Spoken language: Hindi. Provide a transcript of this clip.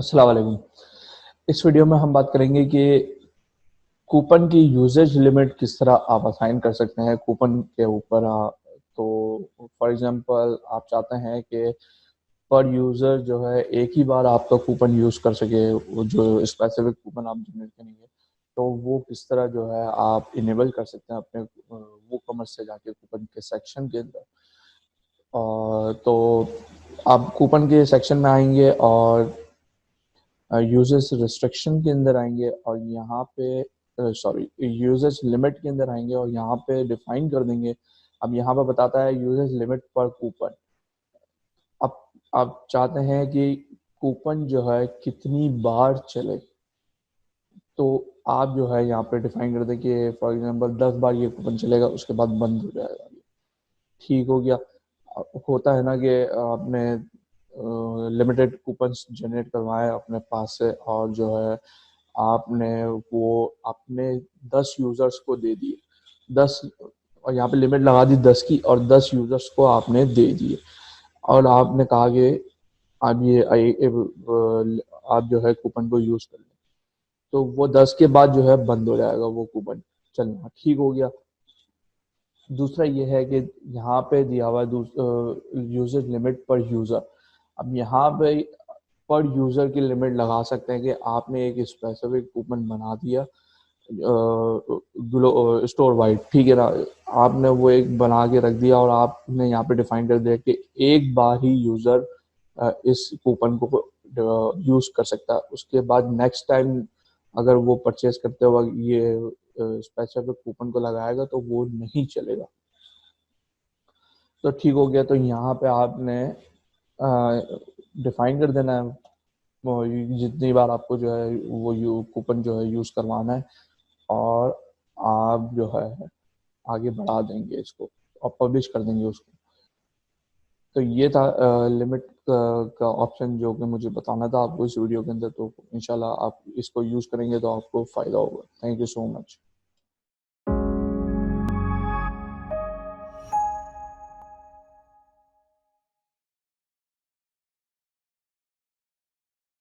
अस्सलाम वालेकुम। इस वीडियो में हम बात करेंगे कि कूपन की यूजेज लिमिट किस तरह आप असाइन कर सकते हैं कूपन के ऊपर। तो फॉर एग्जांपल आप चाहते हैं कि पर यूज़र जो है एक ही बार आपका कूपन यूज़ कर सके, वो जो स्पेसिफिक कूपन आप जनरेट करेंगे, तो वो किस तरह जो है आप इनेबल कर सकते हैं अपने वो कॉमर्स से जाके कूपन के सेक्शन के अंदर। और तो आप कूपन के सेक्शन में आएंगे और यूजर्स रिस्ट्रिक्शन के अंदर आएंगे और यहाँ पे सॉरी यूजर्स लिमिट के अंदर आएंगे और यहाँ पे डिफाइन कर देंगे। अब यहाँ पे बताता है यूजर्स लिमिट पर कूपन। अब आप चाहते हैं कि कूपन जो है कितनी बार चले, तो आप जो है यहाँ पे डिफाइन कर दें कि फॉर एग्जांपल 10 बार ये कूपन चलेगा, उसके बाद बंद हो जाएगा। ठीक हो गया। होता है ना कि आपने लिमिटेड कूपन्स जनरेट करवाए अपने पास से और जो है आपने वो अपने 10 यूजर्स को दे दिए। 10, और यहाँ पे लिमिट लगा दी 10 की, और 10 यूजर्स को आपने दे दिए और आपने कहा कि आप आप जो है कूपन को यूज कर लें। तो वो 10 के बाद जो है बंद हो जाएगा वो कूपन चलना। ठीक हो गया। दूसरा ये है कि यहाँ पे दिया हुआ है यूजर लिमिट पर यूजर। अब यहाँ पे पर यूजर की लिमिट लगा सकते हैं कि आपने एक स्पेसिफिक कूपन बना दिया स्टोर वाइड, ठीक है ना। आपने वो एक बना के रख दिया और आपने यहाँ पे डिफाइन कर दिया कि एक बार ही यूजर इस कूपन को यूज कर सकता है। उसके बाद नेक्स्ट टाइम अगर वो परचेज करते वक्त ये स्पेसिफिक कूपन को लगाएगा तो वो नहीं चलेगा। तो ठीक हो गया। तो यहाँ पे आपने डिफाइन कर देना है वो जितनी बार आपको जो है वो कूपन जो है यूज करवाना है, और आप जो है आगे बढ़ा देंगे इसको और पब्लिश कर देंगे उसको। तो ये था लिमिट का ऑप्शन जो कि मुझे बताना था आपको इस वीडियो के अंदर। तो इंशाल्लाह आप इसको यूज करेंगे तो आपको फायदा होगा। Thank you so much.